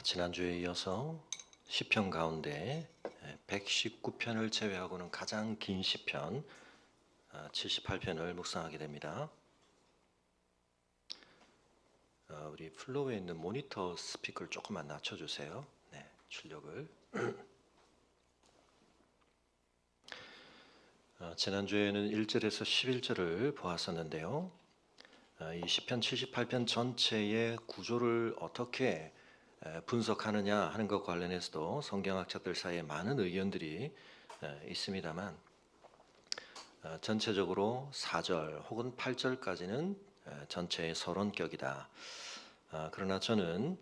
지난주에 이어서 시편 가운데 119편을 제외하고는 가장 긴 시편 78편을 묵상하게 됩니다. 우리 플로우에 있는 모니터 스피커를 조금만 낮춰주세요. 네, 출력을. 지난주에는 1절에서 11절을 보았었는데요. 이 시편 78편 전체의 구조를 어떻게 분석하느냐 하는 것 관련해서도 성경학자들 사이에 많은 의견들이 있습니다만 전체적으로 4절 혹은 8절까지는 전체의 서론격이다. 그러나 저는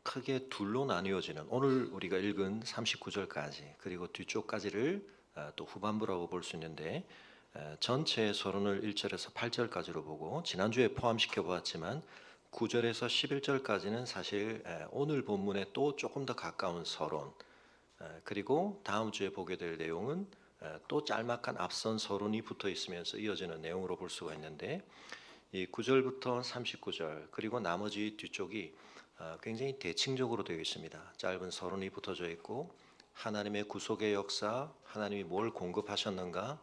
크게 둘로 나뉘어지는 오늘 우리가 읽은 39절까지 그리고 뒤쪽까지를 또 후반부라고 볼 수 있는데 전체의 서론을 1절에서 8절까지로 보고 지난주에 포함시켜 보았지만 9절에서 11절까지는 사실 오늘 본문에 또 조금 더 가까운 서론, 그리고 다음 주에 보게 될 내용은 또 짤막한 앞선 서론이 붙어 있으면서 이어지는 내용으로 볼 수가 있는데, 이 9절부터 39절 그리고 나머지 뒤쪽이 굉장히 대칭적으로 되어 있습니다. 짧은 서론이 붙어져 있고 하나님의 구속의 역사, 하나님이 뭘 공급하셨는가,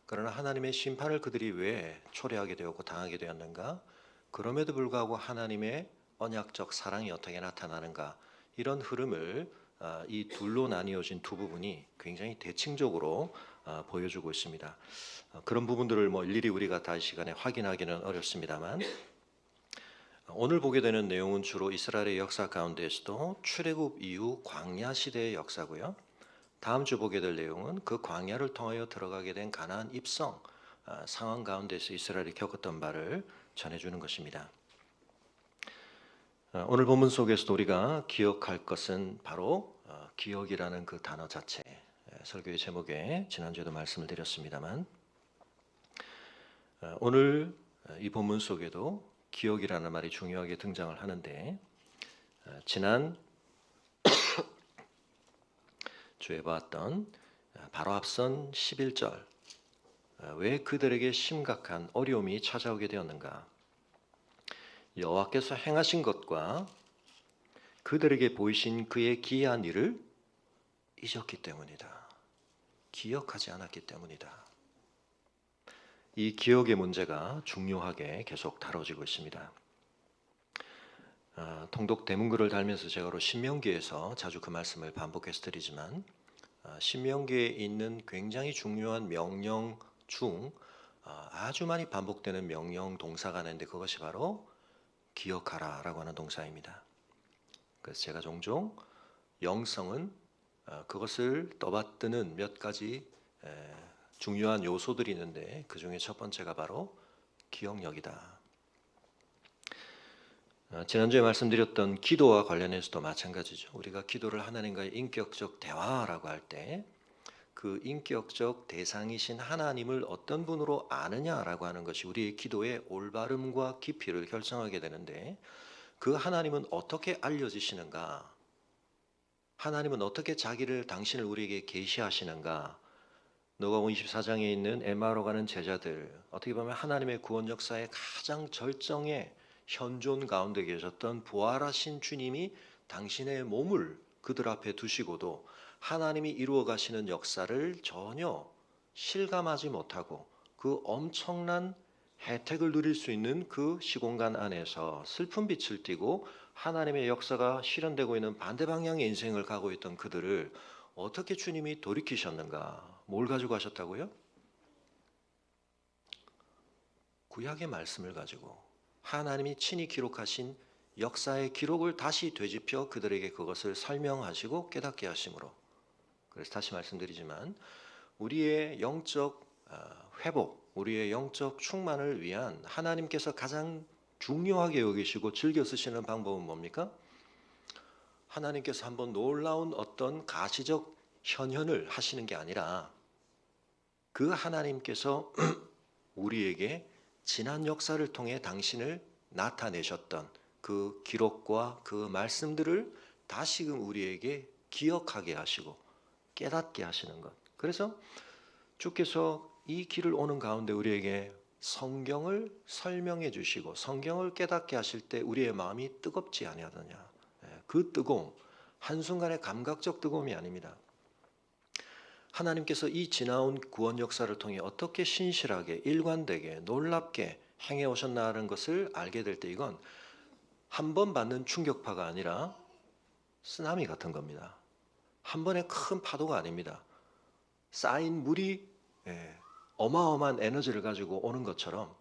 그러나 하나님의 심판을 그들이 왜 초래하게 되었고 당하게 되었는가, 그럼에도 불구하고 하나님의 언약적 사랑이 어떻게 나타나는가, 이런 흐름을 이 둘로 나뉘어진 두 부분이 굉장히 대칭적으로 보여주고 있습니다. 그런 부분들을 일일이 우리가 다이 시간에 확인하기는 어렵습니다만, 오늘 보게 되는 내용은 주로 이스라엘의 역사 가운데에서도 출애굽 이후 광야 시대의 역사고요. 다음 주 보게 될 내용은 그 광야를 통하여 들어가게 된 가나안 입성 상황 가운데서 이스라엘이 겪었던 바를 전해주는 것입니다. 오늘 본문 속에서도 우리가 기억할 것은 바로 기억이라는 그 단어 자체, 설교의 제목에 지난주에도 말씀을 드렸습니다만, 오늘 이 본문 속에도 기억이라는 말이 중요하게 등장을 하는데, 지난 주에 봤던 바로 앞선 11절, 왜 그들에게 심각한 어려움이 찾아오게 되었는가, 여호와께서 행하신 것과 그들에게 보이신 그의 기이한 일을 잊었기 때문이다. 기억하지 않았기 때문이다. 이 기억의 문제가 중요하게 계속 다뤄지고 있습니다. 통독 대문글을 달면서 제가 신명기에서 자주 그 말씀을 반복해서 드리지만, 신명기에 있는 굉장히 중요한 명령 중 아주 많이 반복되는 명령 동사가 있는데, 그것이 바로 기억하라 라고 하는 동사입니다. 그래서 제가 종종 영성은 그것을 떠받드는 몇 가지 중요한 요소들이 있는데, 그 중에 첫 번째가 바로 기억력이다. 지난주에 말씀드렸던 기도와 관련해서도 마찬가지죠. 우리가 기도를 하나님과의 인격적 대화라고 할 때 그 인격적 대상이신 하나님을 어떤 분으로 아느냐라고 하는 것이 우리의 기도의 올바름과 깊이를 결정하게 되는데, 그 하나님은 어떻게 알려지시는가, 하나님은 어떻게 당신을 우리에게 계시하시는가. 누가복음 24장에 있는 엠마오로 가는 제자들, 어떻게 보면 하나님의 구원 역사의 가장 절정의 현존 가운데 계셨던 부활하신 주님이 당신의 몸을 그들 앞에 두시고도 하나님이 이루어 가시는 역사를 전혀 실감하지 못하고 그 엄청난 혜택을 누릴 수 있는 그 시공간 안에서 슬픈 빛을 띠고 하나님의 역사가 실현되고 있는 반대 방향의 인생을 가고 있던 그들을 어떻게 주님이 돌이키셨는가? 뭘 가지고 하셨다고요? 구약의 말씀을 가지고 하나님이 친히 기록하신 역사의 기록을 다시 되짚혀 그들에게 그것을 설명하시고 깨닫게 하심으로. 그래서 다시 말씀드리지만, 우리의 영적 회복, 우리의 영적 충만을 위한 하나님께서 가장 중요하게 여기시고 즐겨 쓰시는 방법은 뭡니까? 하나님께서 한번 놀라운 어떤 가시적 현현을 하시는 게 아니라, 그 하나님께서 우리에게 지난 역사를 통해 당신을 나타내셨던 그 기록과 그 말씀들을 다시금 우리에게 기억하게 하시고 깨닫게 하시는 것. 그래서 주께서 이 길을 오는 가운데 우리에게 성경을 설명해 주시고 성경을 깨닫게 하실 때 우리의 마음이 뜨겁지 아니하느냐. 그 뜨거움, 한순간의 감각적 뜨거움이 아닙니다. 하나님께서 이 지나온 구원 역사를 통해 어떻게 신실하게 일관되게 놀랍게 행해 오셨나는 것을 알게 될 때 이건 한 번 받는 충격파가 아니라 쓰나미 같은 겁니다. 한 번의 큰 파도가 아닙니다. 쌓인 물이 어마어마한 에너지를 가지고 오는 것처럼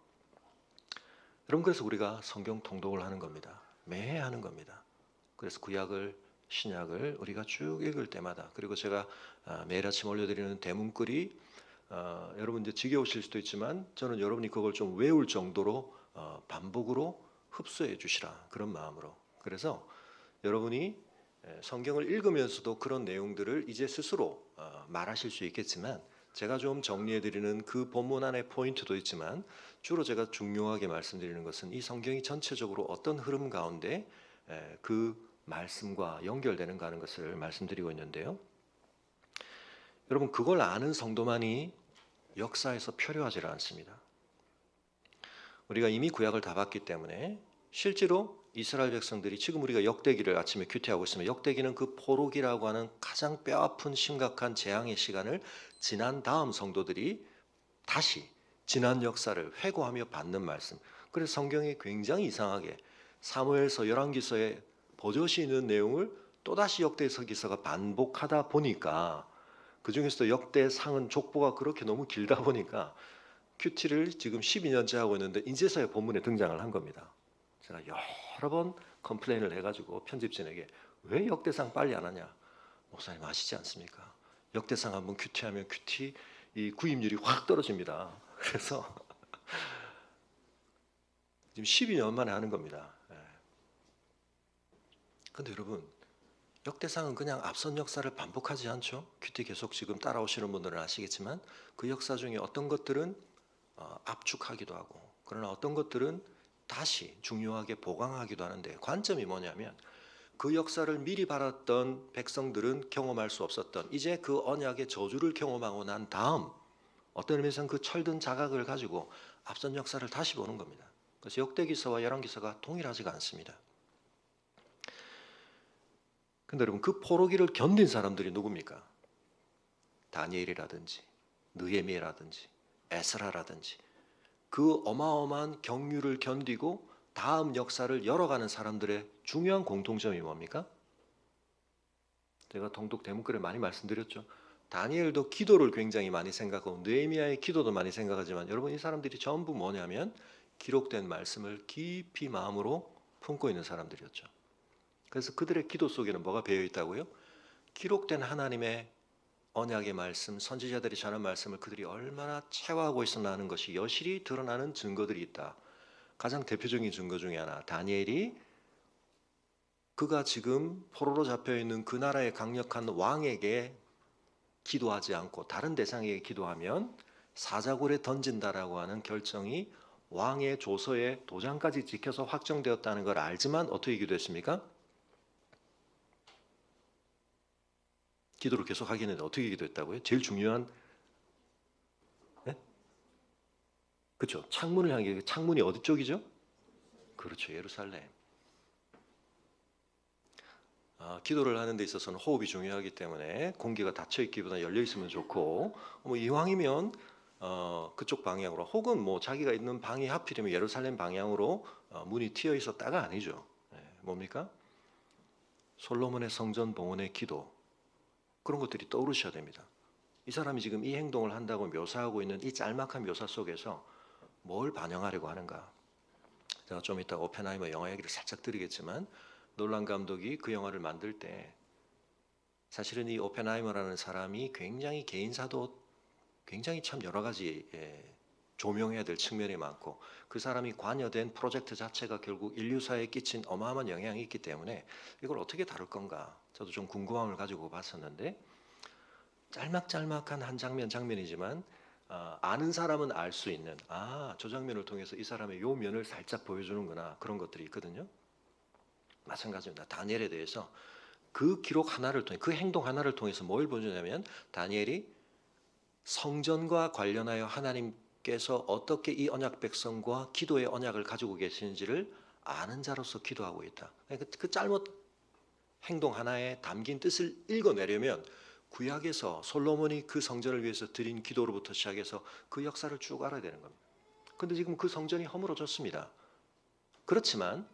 여러분 그래서 우리가 성경 통독을 하는 겁니다. 매해 하는 겁니다. 그래서 구약을 신약을 우리가 쭉 읽을 때마다 그리고 제가 매일 아침 올려드리는 대문글이 여러분 이제 지겨우실 수도 있지만 저는 여러분이 그걸 좀 외울 정도로 반복으로 흡수해 주시라 그런 마음으로 그래서 여러분이 성경을 읽으면서도 그런 내용들을 이제 스스로 말하실 수 있겠지만 제가 좀 정리해 드리는 그 본문 안에 포인트도 있지만 주로 제가 중요하게 말씀드리는 것은 이 성경이 전체적으로 어떤 흐름 가운데 그 말씀과 연결되는가 하는 것을 말씀드리고 있는데요. 여러분 그걸 아는 성도만이 역사에서 표류하지 않습니다. 우리가 이미 구약을 다 봤기 때문에 실제로 이스라엘 백성들이 지금 우리가 역대기를 아침에 큐티하고 있으면 역대기는 그 포로기라고 하는 가장 뼈아픈 심각한 재앙의 시간을 지난 다음 성도들이 다시 지난 역사를 회고하며 받는 말씀. 그래서 성경이 굉장히 이상하게 사무엘서 열왕기서에 버젓이 있는 내용을 또다시 역대기서가 반복하다 보니까 그중에서도 역대상은 족보가 그렇게 너무 길다 보니까 큐티를 지금 12년째 하고 있는데 이제서야 본문에 등장을 한 겁니다. 제가 여러 번 컴플레인을 해가지고 편집진에게 왜 역대상 빨리 안 하냐. 목사님 아시지 않습니까? 역대상 한번 큐티하면 큐티 이 구입률이 확 떨어집니다. 그래서 지금 12년 만에 하는 겁니다. 근데 여러분 역대상은 그냥 앞선 역사를 반복하지 않죠. 큐티 계속 지금 따라오시는 분들은 아시겠지만 그 역사 중에 어떤 것들은 압축하기도 하고 그러나 어떤 것들은 다시 중요하게 보강하기도 하는데 관점이 뭐냐면 그 역사를 미리 바랐던 백성들은 경험할 수 없었던 이제 그 언약의 저주를 경험하고 난 다음 어떤 의미에서는 그 철든 자각을 가지고 앞선 역사를 다시 보는 겁니다. 그래서 역대기서와 열왕기서가 동일하지가 않습니다. 근데 여러분 그 포로기를 견딘 사람들이 누굽니까? 다니엘이라든지 느헤미야라든지 에스라라든지 그 어마어마한 경륜을 견디고 다음 역사를 열어가는 사람들의 중요한 공통점이 뭡니까? 제가 통독 대문글에 많이 말씀드렸죠. 다니엘도 기도를 굉장히 많이 생각하고 느헤미야의 기도도 많이 생각하지만 여러분 이 사람들이 전부 뭐냐면 기록된 말씀을 깊이 마음으로 품고 있는 사람들이었죠. 그래서 그들의 기도 속에는 뭐가 배어 있다고요? 기록된 하나님의 언약의 말씀, 선지자들이 전한 말씀을 그들이 얼마나 체화하고 있었나 하는 것이 여실히 드러나는 증거들이 있다. 가장 대표적인 증거 중에 하나, 다니엘이 그가 지금 포로로 잡혀 있는 그 나라의 강력한 왕에게 기도하지 않고 다른 대상에게 기도하면 사자굴에 던진다라고 하는 결정이 왕의 조서에 도장까지 찍혀서 확정되었다는 걸 알지만 어떻게 기도했습니까? 기도를 계속 하긴 했는데 어떻게 기도했다고요? 제일 중요한 네? 그렇죠. 창문을 향해 창문이 어디 쪽이죠? 그렇죠. 예루살렘. 기도를 하는 데 있어서는 호흡이 중요하기 때문에 공기가 닫혀 있기보다 열려 있으면 좋고 뭐 이왕이면 그쪽 방향으로 혹은 뭐 자기가 있는 방이 하필이면 예루살렘 방향으로 문이 트여 있었다가 아니죠. 뭡니까? 솔로몬의 성전 봉헌의 기도 그런 것들이 떠오르셔야 됩니다. 이 사람이 지금 이 행동을 한다고 묘사하고 있는 이 짤막한 묘사 속에서 뭘 반영하려고 하는가? 제가 좀 이따 오펜하이머 영화 얘기를 살짝 드리겠지만 놀란 감독이 그 영화를 만들 때 사실은 이 오펜하이머라는 사람이 굉장히 개인사도 굉장히 참 여러 가지 조명해야 될 측면이 많고 그 사람이 관여된 프로젝트 자체가 결국 인류사에 끼친 어마어마한 영향이 있기 때문에 이걸 어떻게 다룰 건가 저도 좀 궁금함을 가지고 봤었는데 짤막짤막한 한 장면이지만 아는 사람은 알 수 있는 저 장면을 통해서 이 사람의 요 면을 살짝 보여주는구나 그런 것들이 있거든요. 마찬가지입니다. 다니엘에 대해서 그 기록 하나를 통해 그 행동 하나를 통해서 뭘 보여주냐면 다니엘이 성전과 관련하여 하나님께서 어떻게 이 언약 백성과 기도의 언약을 가지고 계시는지를 아는 자로서 기도하고 있다. 그 행동 하나에 담긴 뜻을 읽어내려면 구약에서 솔로몬이 그 성전을 위해서 드린 기도로부터 시작해서 그 역사를 쭉 알아야 되는 겁니다. 그런데 지금 그 성전이 허물어졌습니다. 그렇지만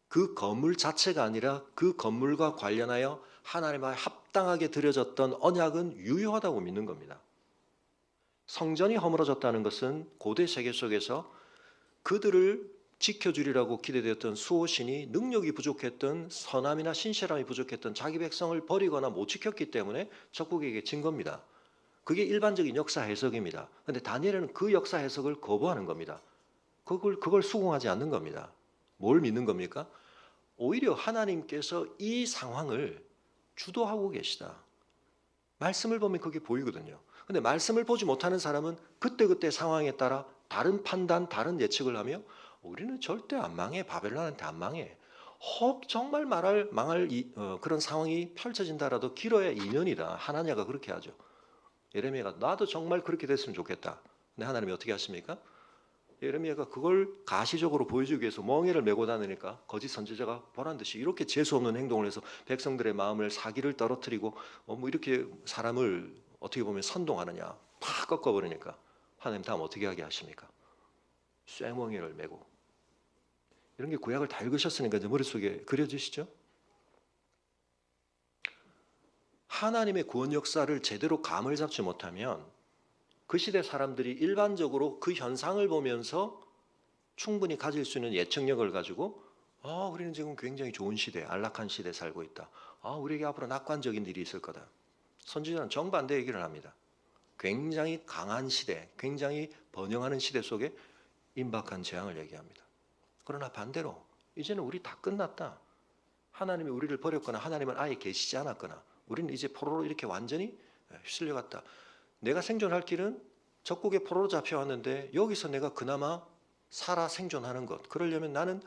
그 건물 자체가 아니라 그 건물과 관련하여 하나님과 합당하게 드려졌던 언약은 유효하다고 믿는 겁니다. 성전이 허물어졌다는 것은 고대 세계 속에서 그들을 지켜주리라고 기대되었던 수호신이 능력이 부족했던 선함이나 신실함이 부족했던 자기 백성을 버리거나 못 지켰기 때문에 적국에게 진 겁니다. 그게 일반적인 역사 해석입니다. 그런데 다니엘은 그 역사 해석을 거부하는 겁니다. 그걸 수긍하지 않는 겁니다. 뭘 믿는 겁니까? 오히려 하나님께서 이 상황을 주도하고 계시다. 말씀을 보면 그게 보이거든요. 근데 말씀을 보지 못하는 사람은 그때그때 상황에 따라 다른 판단, 다른 예측을 하며 우리는 절대 안 망해. 바벨론한테 안 망해. 혹 정말 망할 그런 상황이 펼쳐진다라도 길어야 2년이다. 하나냐가 그렇게 하죠. 예레미야가 나도 정말 그렇게 됐으면 좋겠다. 근데 하나님이 어떻게 하십니까? 예레미야가 그걸 가시적으로 보여주기 위해서 멍에를 메고 다니니까 거짓 선지자가 보란 듯이 이렇게 재수 없는 행동을 해서 백성들의 마음을 사기를 떨어뜨리고 뭐 이렇게 사람을 어떻게 보면 선동하느냐 팍 꺾어버리니까 하나님 다음 어떻게 하게 하십니까? 쇠멍에를 메고 이런 게 구약을 다 읽으셨으니까 이제 머릿속에 그려지시죠? 하나님의 구원 역사를 제대로 감을 잡지 못하면 그 시대 사람들이 일반적으로 그 현상을 보면서 충분히 가질 수 있는 예측력을 가지고 우리는 지금 굉장히 좋은 시대, 안락한 시대에 살고 있다. 우리에게 앞으로 낙관적인 일이 있을 거다. 선지자는 정반대 얘기를 합니다. 굉장히 강한 시대, 굉장히 번영하는 시대 속에 임박한 재앙을 얘기합니다. 그러나 반대로 이제는 우리 다 끝났다. 하나님이 우리를 버렸거나 하나님은 아예 계시지 않았거나 우리는 이제 포로로 이렇게 완전히 휩쓸려갔다. 내가 생존할 길은 적국에 포로로 잡혀왔는데 여기서 내가 그나마 살아 생존하는 것. 그러려면 나는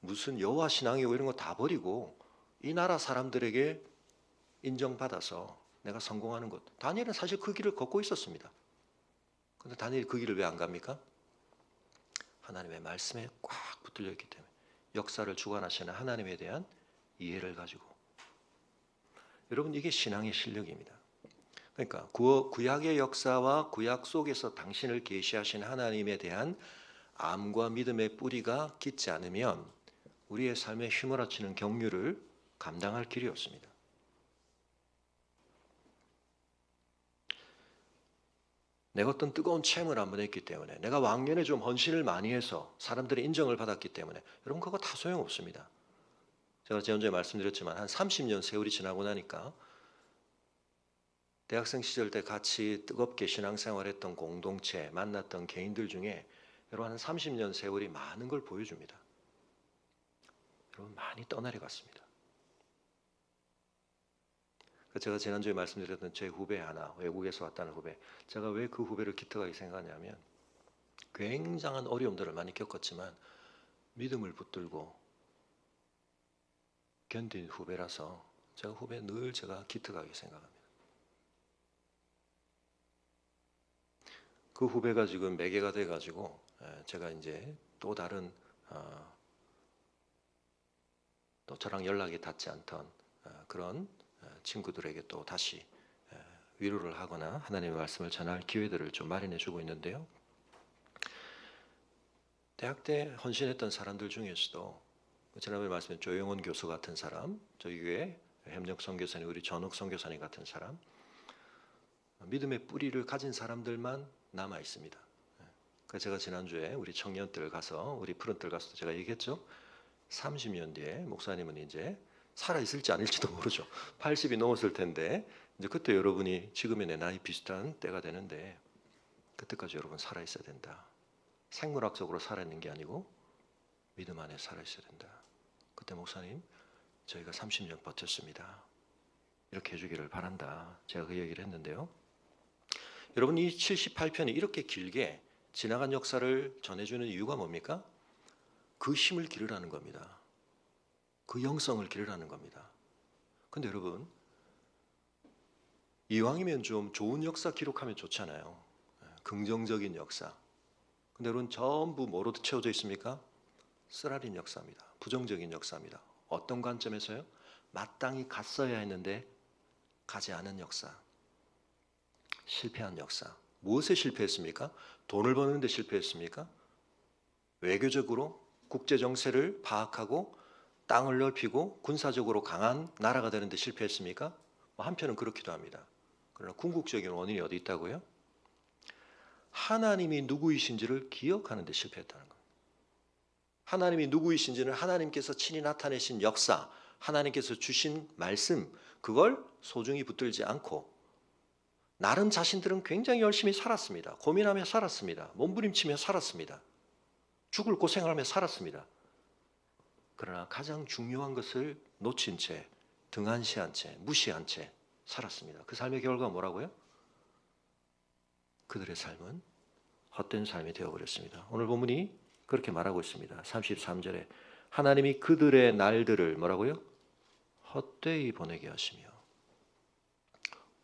무슨 여호와 신앙이고 이런 거 다 버리고 이 나라 사람들에게 인정받아서 내가 성공하는 것. 다니엘은 사실 그 길을 걷고 있었습니다. 그런데 다니엘이 그 길을 왜 안 갑니까? 하나님의 말씀에 꽉 붙들려 있기 때문에 역사를 주관하시는 하나님에 대한 이해를 가지고 여러분 이게 신앙의 실력입니다. 그러니까 구약의 역사와 구약 속에서 당신을 계시하신 하나님에 대한 암과 믿음의 뿌리가 깊지 않으면 우리의 삶에 휘몰아치는 경륜을 감당할 길이 없습니다. 내가 어떤 뜨거운 체험을 한번 했기 때문에 내가 왕년에 좀 헌신을 많이 해서 사람들의 인정을 받았기 때문에 여러분 그거 다 소용없습니다. 제가 지난주에 말씀드렸지만 한 30년 세월이 지나고 나니까 대학생 시절 때 같이 뜨겁게 신앙생활했던 공동체 만났던 개인들 중에 여러분 한 30년 세월이 많은 걸 보여줍니다. 여러분 많이 떠내려갔습니다. 제가 지난주에 말씀드렸던 제 후배 하나, 외국에서 왔다는 후배, 제가 왜 그 후배를 기특하게 생각하냐면 굉장한 어려움들을 많이 겪었지만 믿음을 붙들고 견딘 후배라서 제가 후배 늘 제가 기특하게 생각합니다. 그 후배가 지금 매개가 돼가지고 제가 이제 또 다른 또 저랑 연락이 닿지 않던 그런 친구들에게 또 다시 위로를 하거나 하나님의 말씀을 전할 기회들을 좀 마련해 주고 있는데요. 대학 때 헌신했던 사람들 중에서도 지난번에 말씀드린 조영원 교수 같은 사람, 저희 교회 협력 선교사님, 우리 전욱 선교사님 같은 사람, 믿음의 뿌리를 가진 사람들만 남아 있습니다. 그래서 제가 지난주에 우리 청년들 가서 우리 푸른들 가서 제가 얘기했죠. 30년 뒤에 목사님은 이제 살아 있을지 아닐지도 모르죠. 80이 넘었을 텐데 이제 그때 여러분이 지금의 내 나이 비슷한 때가 되는데 그때까지 여러분 살아 있어야 된다. 생물학적으로 살아 있는 게 아니고 믿음 안에 살아 있어야 된다. 그때 목사님 저희가 30년 버텼습니다. 이렇게 해주기를 바란다. 제가 그 얘기를 했는데요. 여러분 이 78편이 이렇게 길게 지나간 역사를 전해주는 이유가 뭡니까? 그 힘을 기르라는 겁니다. 그 영성을 기르라는 겁니다. 근데 여러분 이왕이면 좀 좋은 역사 기록하면 좋잖아요. 긍정적인 역사. 근데 여러분 전부 뭐로 채워져 있습니까? 쓰라린 역사입니다. 부정적인 역사입니다. 어떤 관점에서요? 마땅히 갔어야 했는데 가지 않은 역사, 실패한 역사. 무엇에 실패했습니까? 돈을 버는데 실패했습니까? 외교적으로 국제 정세를 파악하고 땅을 넓히고 군사적으로 강한 나라가 되는데 실패했습니까? 한편은 그렇기도 합니다. 그러나 궁극적인 원인이 어디 있다고요? 하나님이 누구이신지를 기억하는 데 실패했다는 겁니다. 하나님이 누구이신지는 하나님께서 친히 나타내신 역사, 하나님께서 주신 말씀, 그걸 소중히 붙들지 않고 나름 자신들은 굉장히 열심히 살았습니다. 고민하며 살았습니다. 몸부림치며 살았습니다. 죽을 고생하며 살았습니다. 그러나 가장 중요한 것을 놓친 채, 등한시한 채, 무시한 채 살았습니다. 그 삶의 결과가 뭐라고요? 그들의 삶은 헛된 삶이 되어버렸습니다. 오늘 본문이 그렇게 말하고 있습니다. 33절에 하나님이 그들의 날들을 뭐라고요? 헛되이 보내게 하시며.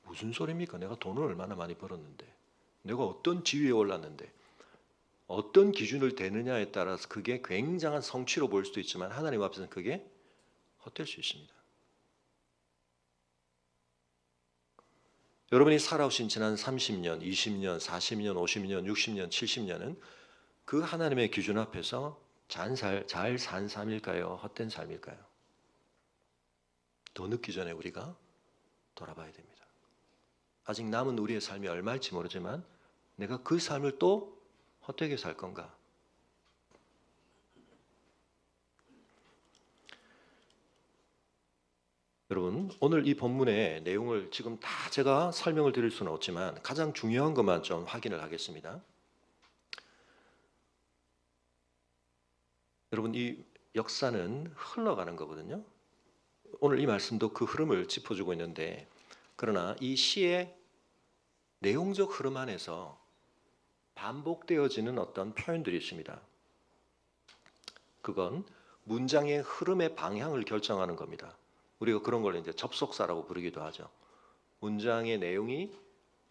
무슨 소리입니까? 내가 돈을 얼마나 많이 벌었는데, 내가 어떤 지위에 올랐는데, 어떤 기준을 대느냐에 따라서 그게 굉장한 성취로 보일 수도 있지만 하나님 앞에서는 그게 헛될 수 있습니다. 여러분이 살아오신 지난 30년, 20년, 40년, 50년, 60년, 70년은 그 하나님의 기준 앞에서 잘 산 삶일까요? 헛된 삶일까요? 더 늦기 전에 우리가 돌아봐야 됩니다. 아직 남은 우리의 삶이 얼마일지 모르지만 내가 그 삶을 또 헛되게 살 건가? 여러분, 오늘 이 본문의 내용을 지금 다 제가 설명을 드릴 수는 없지만 가장 중요한 것만 좀 확인을 하겠습니다. 여러분, 이 역사는 흘러가는 거거든요. 오늘 이 말씀도 그 흐름을 짚어주고 있는데, 그러나 이 시의 내용적 흐름 안에서 반복되어지는 어떤 표현들이 있습니다. 그건 문장의 흐름의 방향을 결정하는 겁니다. 우리가 그런 걸 이제 접속사라고 부르기도 하죠. 문장의 내용이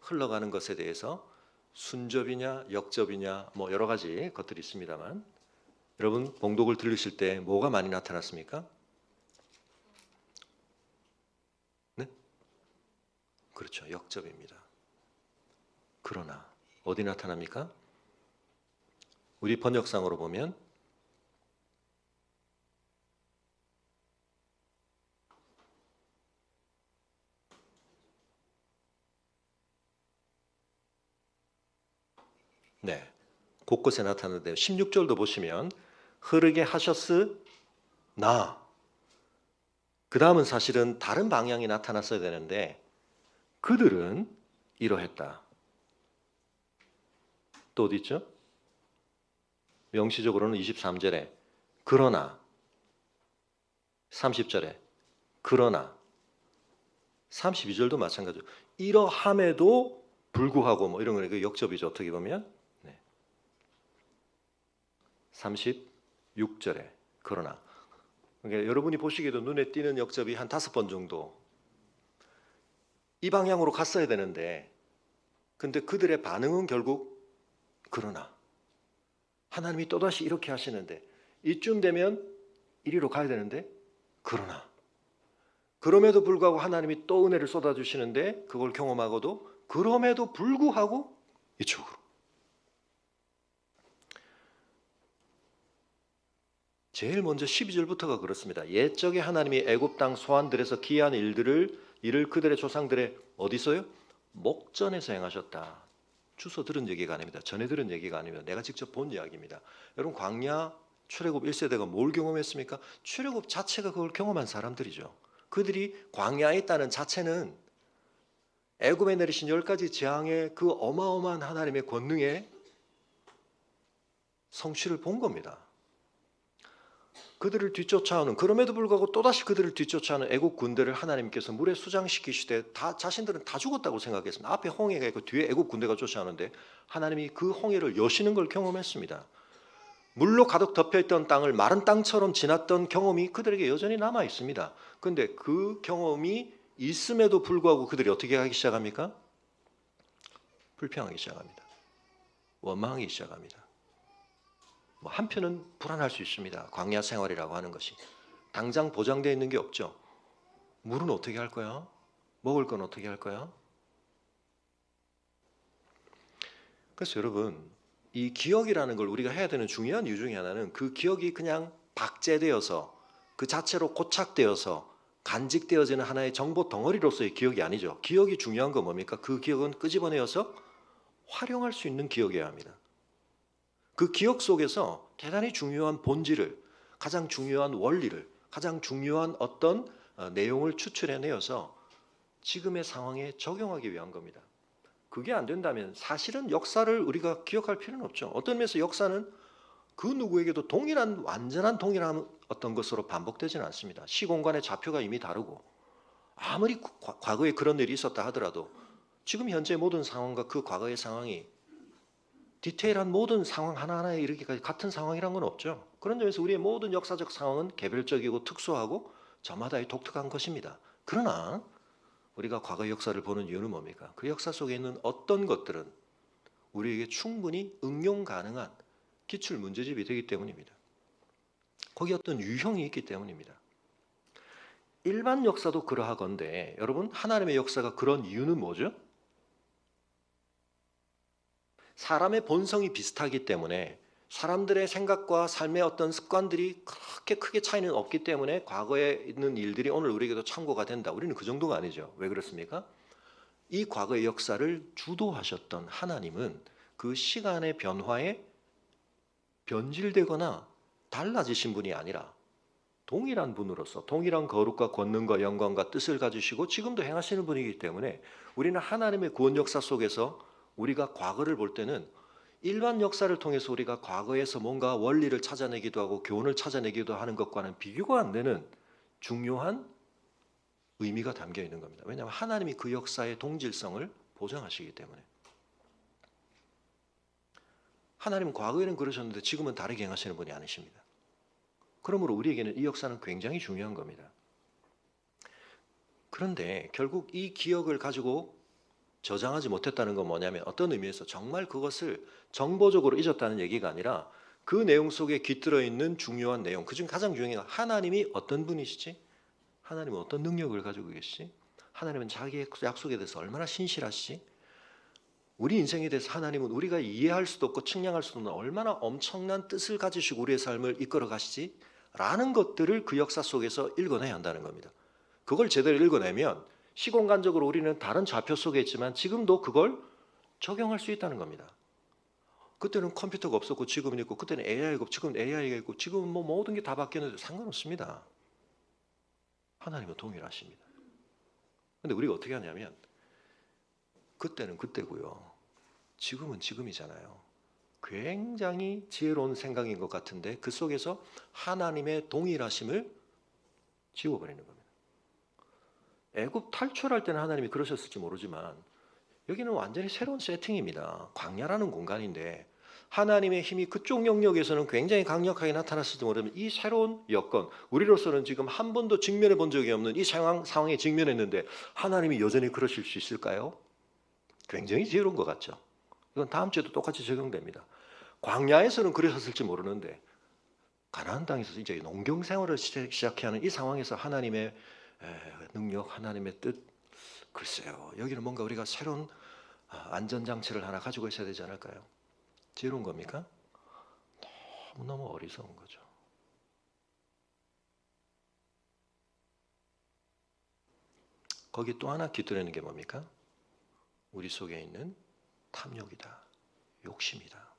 흘러가는 것에 대해서 순접이냐 역접이냐 뭐 여러 가지 것들이 있습니다만, 여러분 봉독을 들으실 때 뭐가 많이 나타났습니까? 네? 그렇죠. 역접입니다. 그러나 어디 나타납니까? 우리 번역상으로 보면 네, 곳곳에 나타나는데 16절도 보시면 흐르게 하셨으나, 그 다음은 사실은 다른 방향이 나타났어야 되는데 그들은 이러했다. 또 어디 있죠? 명시적으로는 23절에 그러나, 30절에 그러나, 32절도 마찬가지죠. 이러함에도 불구하고 뭐 이런 거 그 역접이죠. 어떻게 보면. 네. 36절에 그러나. 그러니까 여러분이 보시기에도 눈에 띄는 역접이 한 5번 정도 이 방향으로 갔어야 되는데, 근데 그들의 반응은 결국 그러나 하나님이 또다시 이렇게 하시는데 이쯤 되면 이리로 가야 되는데 그러나, 그럼에도 불구하고 하나님이 또 은혜를 쏟아주시는데 그걸 경험하고도 그럼에도 불구하고 이쪽으로. 제일 먼저 12절부터가 그렇습니다. 옛적에 하나님이 애굽 땅 소환들에서 기이한 이를 그들의 조상들의 어디서요? 목전에서 행하셨다. 주소 들은 얘기가 아닙니다. 전해 들은 얘기가 아닙니다. 내가 직접 본 이야기입니다. 여러분 광야 출애굽 1세대가 뭘 경험했습니까? 출애굽 자체가 그걸 경험한 사람들이죠. 그들이 광야에 있다는 자체는 애굽에 내리신 10가지 재앙의 그 어마어마한 하나님의 권능의 성취를 본 겁니다. 그들을 뒤쫓아오는, 그럼에도 불구하고 또다시 그들을 뒤쫓아오는 애국 군대를 하나님께서 물에 수장시키시되 자신들은 다 죽었다고 생각했습니다. 앞에 홍해가 있고 뒤에 애국 군대가 쫓아오는데 하나님이 그 홍해를 여시는 걸 경험했습니다. 물로 가득 덮여있던 땅을 마른 땅처럼 지났던 경험이 그들에게 여전히 남아 있습니다. 그런데 그 경험이 있음에도 불구하고 그들이 어떻게 하기 시작합니까? 불평하기 시작합니다. 원망하기 시작합니다. 뭐 한편은 불안할 수 있습니다. 광야 생활이라고 하는 것이 당장 보장되어 있는 게 없죠. 물은 어떻게 할 거야? 먹을 건 어떻게 할 거야? 그래서 여러분, 이 기억이라는 걸 우리가 해야 되는 중요한 이유 중에 하나는 그 기억이 그냥 박제되어서 그 자체로 고착되어서 간직되어지는 하나의 정보 덩어리로서의 기억이 아니죠. 기억이 중요한 건 뭡니까? 그 기억은 끄집어내어서 활용할 수 있는 기억이어야 합니다. 그 기억 속에서 대단히 중요한 본질을, 가장 중요한 원리를, 가장 중요한 어떤 내용을 추출해내어서 지금의 상황에 적용하기 위한 겁니다. 그게 안 된다면 사실은 역사를 우리가 기억할 필요는 없죠. 어떤 면에서 역사는 그 누구에게도 완전한 동일한 어떤 것으로 반복되지는 않습니다. 시공간의 좌표가 이미 다르고 아무리 과거에 그런 일이 있었다 하더라도 지금 현재 모든 상황과 그 과거의 상황이 디테일한 모든 상황 하나하나에 이르기까지 같은 상황이란 건 없죠. 그런 점에서 우리의 모든 역사적 상황은 개별적이고 특수하고 저마다의 독특한 것입니다. 그러나 우리가 과거 역사를 보는 이유는 뭡니까? 그 역사 속에 있는 어떤 것들은 우리에게 충분히 응용 가능한 기출 문제집이 되기 때문입니다. 거기 어떤 유형이 있기 때문입니다. 일반 역사도 그러하건대 여러분, 하나님의 역사가 그런 이유는 뭐죠? 사람의 본성이 비슷하기 때문에 사람들의 생각과 삶의 어떤 습관들이 그렇게 크게 차이는 없기 때문에 과거에 있는 일들이 오늘 우리에게도 참고가 된다. 우리는 그 정도가 아니죠. 왜 그렇습니까? 이 과거의 역사를 주도하셨던 하나님은 그 시간의 변화에 변질되거나 달라지신 분이 아니라 동일한 분으로서 동일한 거룩과 권능과 영광과 뜻을 가지시고 지금도 행하시는 분이기 때문에 우리는 하나님의 구원 역사 속에서 우리가 과거를 볼 때는 일반 역사를 통해서 우리가 과거에서 뭔가 원리를 찾아내기도 하고 교훈을 찾아내기도 하는 것과는 비교가 안 되는 중요한 의미가 담겨 있는 겁니다. 왜냐하면 하나님이 그 역사의 동질성을 보장하시기 때문에. 하나님은 과거에는 그러셨는데 지금은 다르게 행하시는 분이 아니십니다. 그러므로 우리에게는 이 역사는 굉장히 중요한 겁니다. 그런데 결국 이 기억을 가지고 저장하지 못했다는 건 뭐냐면 어떤 의미에서 정말 그것을 정보적으로 잊었다는 얘기가 아니라 그 내용 속에 깃들어 있는 중요한 내용, 그중 가장 중요한 게 하나님이 어떤 분이시지? 하나님은 어떤 능력을 가지고 계시지? 하나님은 자기의 약속에 대해서 얼마나 신실하시지? 우리 인생에 대해서 하나님은 우리가 이해할 수도 없고 측량할 수도 없는 얼마나 엄청난 뜻을 가지시고 우리의 삶을 이끌어 가시지? 라는 것들을 그 역사 속에서 읽어내야 한다는 겁니다. 그걸 제대로 읽어내면 시공간적으로 우리는 다른 좌표 속에 있지만 지금도 그걸 적용할 수 있다는 겁니다. 그때는 컴퓨터가 없었고 지금은 있고 그때는 AI가 있고 지금은 AI가 있고 지금은 뭐 모든 게 다 바뀌었는데 상관없습니다. 하나님은 동일하십니다. 근데 우리가 어떻게 하냐면 그때는 그때고요. 지금은 지금이잖아요. 굉장히 지혜로운 생각인 것 같은데 그 속에서 하나님의 동일하심을 지워버리는 겁니다. 애굽 탈출할 때는 하나님이 그러셨을지 모르지만 여기는 완전히 새로운 세팅입니다. 광야라는 공간인데 하나님의 힘이 그쪽 영역에서는 굉장히 강력하게 나타났을지 모르면 이 새로운 여건, 우리로서는 지금 한 번도 직면해 본 적이 없는 이 상황에 직면했는데 하나님이 여전히 그러실 수 있을까요? 굉장히 지혜로운 것 같죠. 이건 다음 주에도 똑같이 적용됩니다. 광야에서는 그러셨을지 모르는데 가나안 땅에서 이제 농경 생활을 시작하는 이 상황에서 하나님의 능력, 하나님의 뜻, 글쎄요. 여기는 뭔가 우리가 새로운 안전장치를 하나 가지고 있어야 되지 않을까요? 지혜로운 겁니까? 너무너무 어리석은 거죠. 거기 또 하나 깃들이는 게 뭡니까? 우리 속에 있는 탐욕이다. 욕심이다.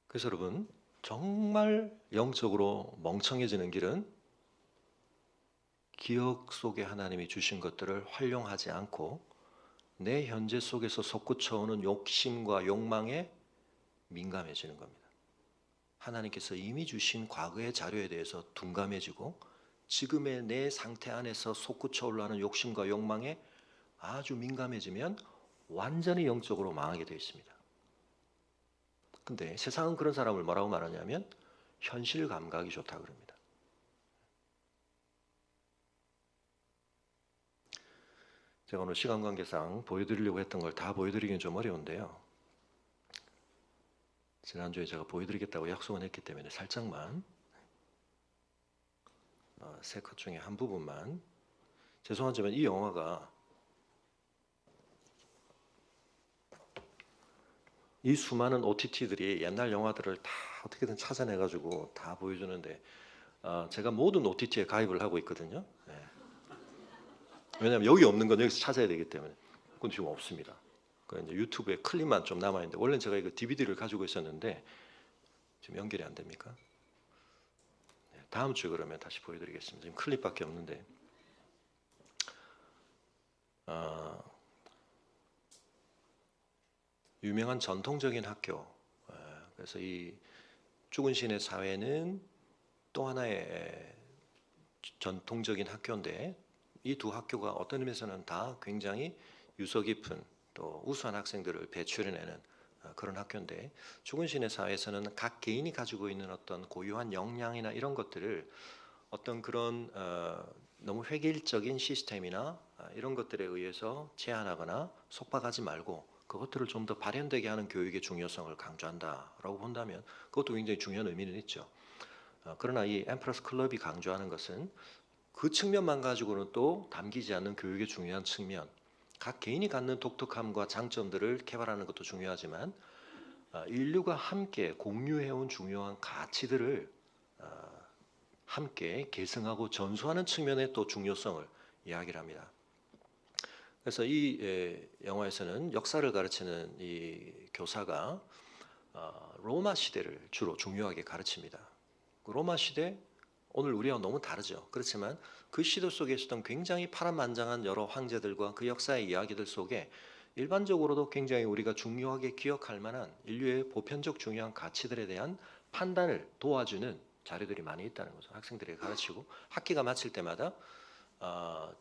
그래서 여러분, 정말 영적으로 멍청해지는 길은 기억 속에 하나님이 주신 것들을 활용하지 않고 내 현재 속에서 솟구쳐오는 욕심과 욕망에 민감해지는 겁니다. 하나님께서 이미 주신 과거의 자료에 대해서 둔감해지고 지금의 내 상태 안에서 솟구쳐 올라오는 욕심과 욕망에 아주 민감해지면 완전히 영적으로 망하게 되어 있습니다. 근데 세상은 그런 사람을 뭐라고 말하냐면 현실 감각이 좋다 그럽니다. 제가 오늘 시간 관계상 보여드리려고 했던 걸 다 보여드리기는 좀 어려운데요. 지난주에 제가 보여드리겠다고 약속은 했기 때문에 살짝만. 세 컷 중에 한 부분만. 죄송하지만 이 영화가 이 수많은 OTT들이 옛날 영화들을 다 어떻게든 찾아내가지고 다 보여주는데 제가 모든 OTT에 가입을 하고 있거든요. 네. 왜냐하면 여기 없는 건 여기서 찾아야 되기 때문에. 그건 지금 없습니다. 그 이제 유튜브에 클립만 좀 남아 있는데 원래 제가 이거 DVD를 가지고 있었는데 지금 연결이 안 됩니까? 네, 다음 주에 그러면 다시 보여드리겠습니다. 지금 클립밖에 없는데. 유명한 전통적인 학교. 그래서 이 죽은 신의 사회는 또 하나의 전통적인 학교인데 이 두 학교가 어떤 의미에서는 다 굉장히 유서 깊은 또 우수한 학생들을 배출해내는 그런 학교인데 죽은 신의 사회에서는 각 개인이 가지고 있는 어떤 고유한 역량이나 이런 것들을 어떤 그런 너무 획일적인 시스템이나 이런 것들에 의해서 제한하거나 속박하지 말고 그것들을 좀 더 발현되게 하는 교육의 중요성을 강조한다라고 본다면 그것도 굉장히 중요한 의미는 있죠. 그러나 이 엠프러스 클럽이 강조하는 것은 그 측면만 가지고는 또 담기지 않는 교육의 중요한 측면, 각 개인이 갖는 독특함과 장점들을 개발하는 것도 중요하지만 인류가 함께 공유해온 중요한 가치들을 함께 계승하고 전수하는 측면의 또 중요성을 이야기를 합니다. 그래서 이 영화에서는 역사를 가르치는 이 교사가 로마 시대를 주로 중요하게 가르칩니다. 그 로마 시대 오늘 우리와 너무 다르죠. 그렇지만 그 시대 속에 있었던 굉장히 파란만장한 여러 황제들과 그 역사의 이야기들 속에 일반적으로도 굉장히 우리가 중요하게 기억할 만한 인류의 보편적 중요한 가치들에 대한 판단을 도와주는 자료들이 많이 있다는 거죠. 학생들에게 가르치고 학기가 마칠 때마다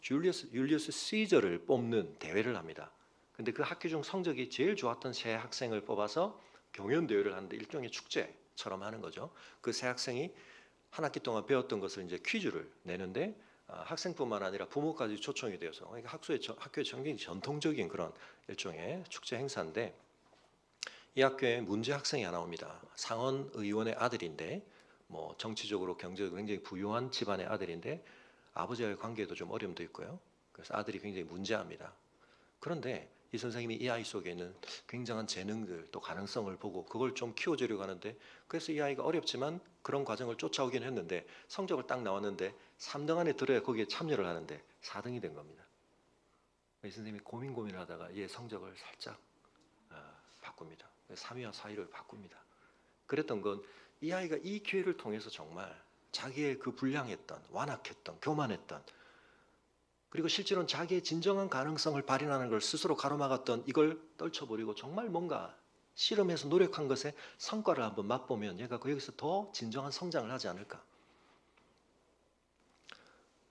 율리우스 시저를 뽑는 대회를 합니다. 근데 그 학기 중 성적이 제일 좋았던 세 학생을 뽑아서 경연 대회를 하는데 일종의 축제처럼 하는 거죠. 그 세 학생이 한 학기 동안 배웠던 것을 이제 퀴즈를 내는데 학생뿐만 아니라 부모까지 초청이 되어서 그러니까 학교의 굉장히 전통적인 그런 일종의 축제 행사인데 이 학교에 문제 학생이 하나 옵니다. 상원 의원의 아들인데 뭐 정치적으로 경제적으로 굉장히 부유한 집안의 아들인데 아버지와의 관계에도 좀 어려움도 있고요. 그래서 아들이 굉장히 문제합니다. 그런데 이 선생님이 이 아이 속에 있는 굉장한 재능들 또 가능성을 보고 그걸 좀 키워주려고 하는데 그래서 이 아이가 어렵지만 그런 과정을 쫓아오긴 했는데 성적을 딱 나왔는데 3등 안에 들어야 거기에 참여를 하는데 4등이 된 겁니다. 이 선생님이 고민하다가 얘 성적을 살짝 바꿉니다. 3위와 4위를 바꿉니다. 그랬던 건 이 아이가 이 기회를 통해서 정말 자기의 그 불량했던 완악했던 교만했던 그리고 실제로는 자기의 진정한 가능성을 발현하는 걸 스스로 가로막았던 이걸 떨쳐버리고 정말 뭔가 실험해서 노력한 것에 성과를 한번 맛보면 얘가 거기서 더 진정한 성장을 하지 않을까.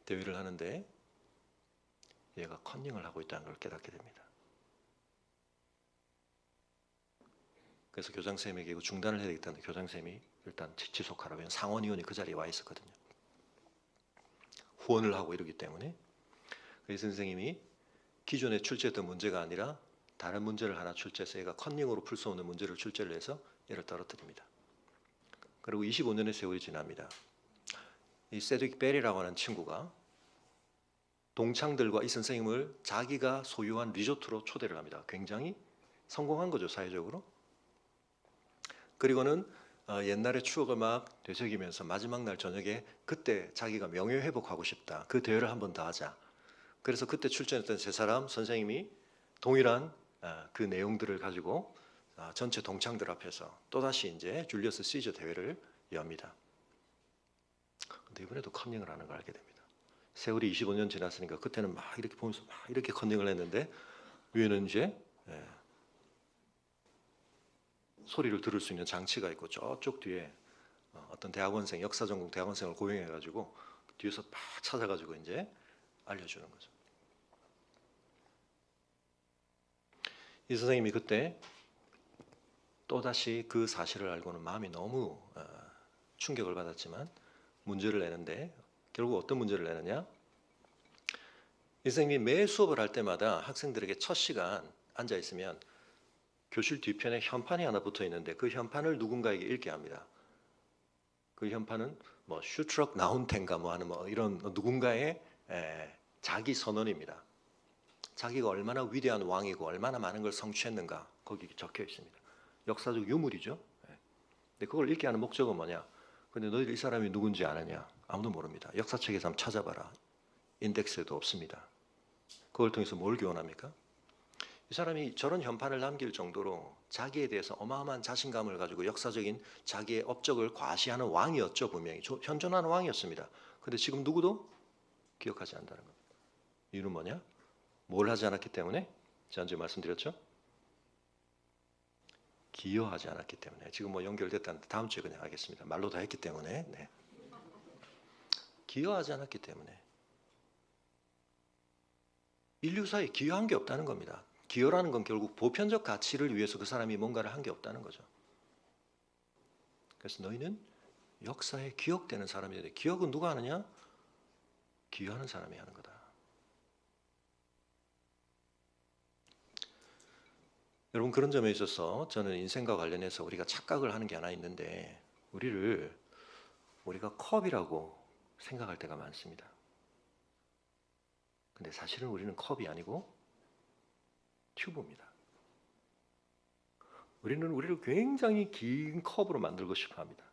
대회를 하는데 얘가 컨닝을 하고 있다는 걸 깨닫게 됩니다. 그래서 교장선생님에게 이거 중단을 해야 되겠다는데 교장선생님이 일단 지속하라고 상원의원이 그 자리에 와 있었거든요. 후원을 하고 이러기 때문에 그 선생님이 기존에 출제했던 문제가 아니라 다른 문제를 하나 출제해서 얘가 컨닝으로 풀 수 없는 문제를 출제를 해서 얘를 떨어뜨립니다. 그리고 25년의 세월이 지납니다. 이 세드윅 베리라고 하는 친구가 동창들과 이 선생님을 자기가 소유한 리조트로 초대를 합니다. 굉장히 성공한 거죠, 사회적으로. 그리고는 옛날의 추억을 막 되새기면서 마지막 날 저녁에 그때 자기가 명예회복하고 싶다. 그 대회를 한 번 더 하자. 그래서 그때 출전했던 세 사람 선생님이 동일한 그 내용들을 가지고 전체 동창들 앞에서 또다시 이제 줄리어스 시저 대회를 엽니다. 근데 이번에도 컨닝을 하는 걸 알게 됩니다. 세월이 25년 지났으니까 그때는 막 이렇게 보면서 막 이렇게 컨닝을 했는데 위에는 이제 소리를 들을 수 있는 장치가 있고 저쪽 뒤에 어떤 대학원생 역사전공 대학원생을 고용해가지고 뒤에서 막 찾아가지고 이제 알려주는 거죠. 이 선생님이 그때 또다시 그 사실을 알고는 마음이 너무 충격을 받았지만 문제를 내는데 결국 어떤 문제를 내느냐? 이 선생님이 매 수업을 할 때마다 학생들에게 첫 시간 앉아 있으면 교실 뒤편에 현판이 하나 붙어 있는데 그 현판을 누군가에게 읽게 합니다. 그 현판은 뭐 슈트럭 나운텐가 뭐 하는 뭐 이런 누군가의 자기 선언입니다. 자기가 얼마나 위대한 왕이고 얼마나 많은 걸 성취했는가 거기 적혀 있습니다. 역사적 유물이죠. 근데 그걸 읽게 하는 목적은 뭐냐? 근데 너희들 이 사람이 누군지 아느냐? 아무도 모릅니다. 역사책에서 한번 찾아봐라. 인덱스에도 없습니다. 그걸 통해서 뭘 교훈합니까? 이 사람이 저런 현판을 남길 정도로 자기에 대해서 어마어마한 자신감을 가지고 역사적인 자기의 업적을 과시하는 왕이었죠. 분명히 현존하는 왕이었습니다. 근데 지금 누구도 기억하지 않는다는 겁니다. 이유는 뭐냐? 뭘 하지 않았기 때문에? 지난주에 말씀드렸죠? 기여하지 않았기 때문에. 지금 뭐 연결됐다는데 다음 주에 그냥 하겠습니다. 말로 다 했기 때문에. 네. 기여하지 않았기 때문에. 인류사에 기여한 게 없다는 겁니다. 기여라는 건 결국 보편적 가치를 위해서 그 사람이 뭔가를 한 게 없다는 거죠. 그래서 너희는 역사에 기억되는 사람이 돼. 기억은 누가 하느냐? 기여하는 사람이 하는 거다. 여러분 그런 점에 있어서 저는 인생과 관련해서 우리가 착각을 하는 게 하나 있는데 우리가 컵이라고 생각할 때가 많습니다. 근데 사실은 우리는 컵이 아니고 튜브입니다. 우리를 굉장히 긴 컵으로 만들고 싶어 합니다.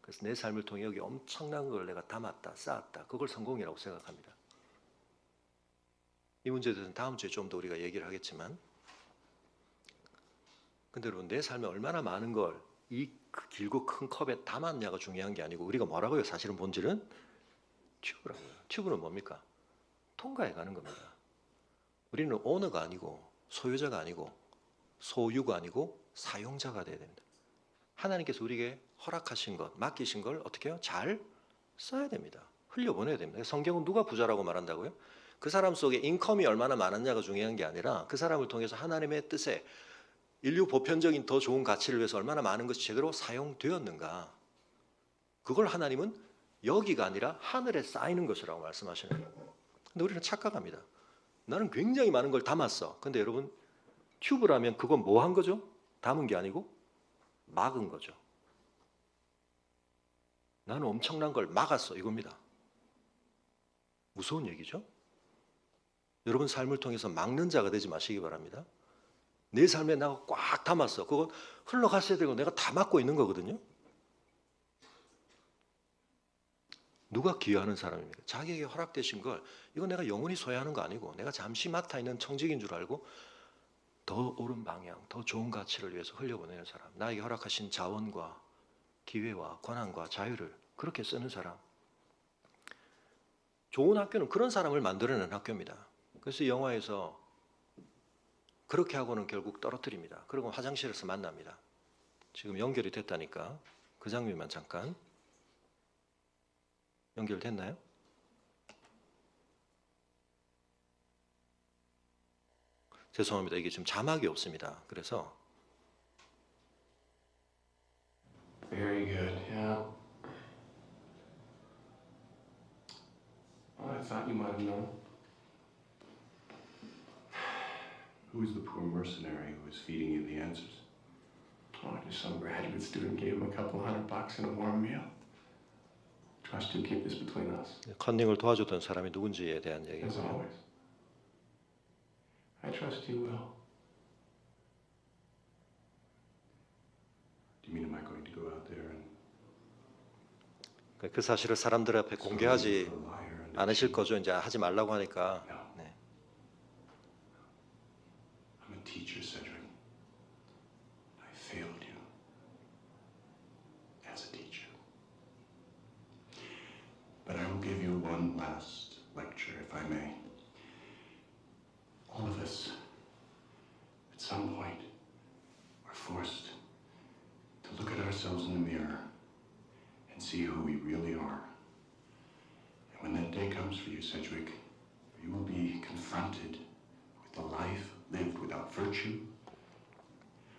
그래서 내 삶을 통해 여기 엄청난 걸 내가 담았다, 쌓았다. 그걸 성공이라고 생각합니다. 이 문제에 대해서는 다음 주에 좀 더 우리가 얘기를 하겠지만 근데 여러분 내 삶에 얼마나 많은 걸 이 길고 큰 컵에 담았냐가 중요한 게 아니고 우리가 뭐라고요? 사실은 본질은 튜브라고요. 튜브는 뭡니까? 통과해 가는 겁니다. 우리는 오너가 아니고 소유자가 아니고 소유가 아니고 사용자가 돼야 됩니다. 하나님께서 우리에게 허락하신 것, 맡기신 걸 어떻게 해요? 잘 써야 됩니다. 흘려보내야 됩니다. 성경은 누가 부자라고 말한다고요? 그 사람 속에 인컴이 얼마나 많았냐가 중요한 게 아니라 그 사람을 통해서 하나님의 뜻에 인류 보편적인 더 좋은 가치를 위해서 얼마나 많은 것이 제대로 사용되었는가. 그걸 하나님은 여기가 아니라 하늘에 쌓이는 것이라고 말씀하시는 거예요. 근데 우리는 착각합니다. 나는 굉장히 많은 걸 담았어. 근데 여러분 튜브라면 그건 뭐 한 거죠? 담은 게 아니고 막은 거죠. 나는 엄청난 걸 막았어 이겁니다. 무서운 얘기죠? 여러분 삶을 통해서 막는 자가 되지 마시기 바랍니다. 내 삶에 내가 꽉 담았어. 그거 흘러갔어야 되고 내가 다 막고 있는 거거든요. 누가 기여하는 사람입니까? 자기에게 허락되신 걸 이거 내가 영원히 소유하는 거 아니고 내가 잠시 맡아 있는 청직인 줄 알고 더 옳은 방향, 더 좋은 가치를 위해서 흘려보내는 사람. 나에게 허락하신 자원과 기회와 권한과 자유를 그렇게 쓰는 사람. 좋은 학교는 그런 사람을 만들어내는 학교입니다. 그래서 영화에서 그렇게 하고는 결국 떨어뜨립니다. 그리고 화장실에서 만납니다. 지금 연결이 됐다니까 그 장면만 잠깐. 연결됐나요? 죄송합니다. 이게 지금 자막이 없습니다. 그래서 Very good, yeah. Well, I thought you might have known. Who is the poor mercenary who is feeding you the answers? Oh, just some graduate student gave him a couple $100 and a warm meal. Trust you keep this between us. 컨닝을 도와줬던 사람이 누군지에 대한 As 얘기고요. always. I trust you will. Do you mean am I going to go out there and 그 사실을 사람들 앞에 공개하지 for a liar and a 않으실 cheat? 거죠. 이제 하지 말라고 하니까. 네. I'm a teacher, Cedric. I failed you as a teacher. But I will give you one last lecture, if I may. All of us, at some point, are forced to look at ourselves in the mirror and see who we really are. And when that day comes for you, Sedgwick, you will be confronted with a life lived without virtue,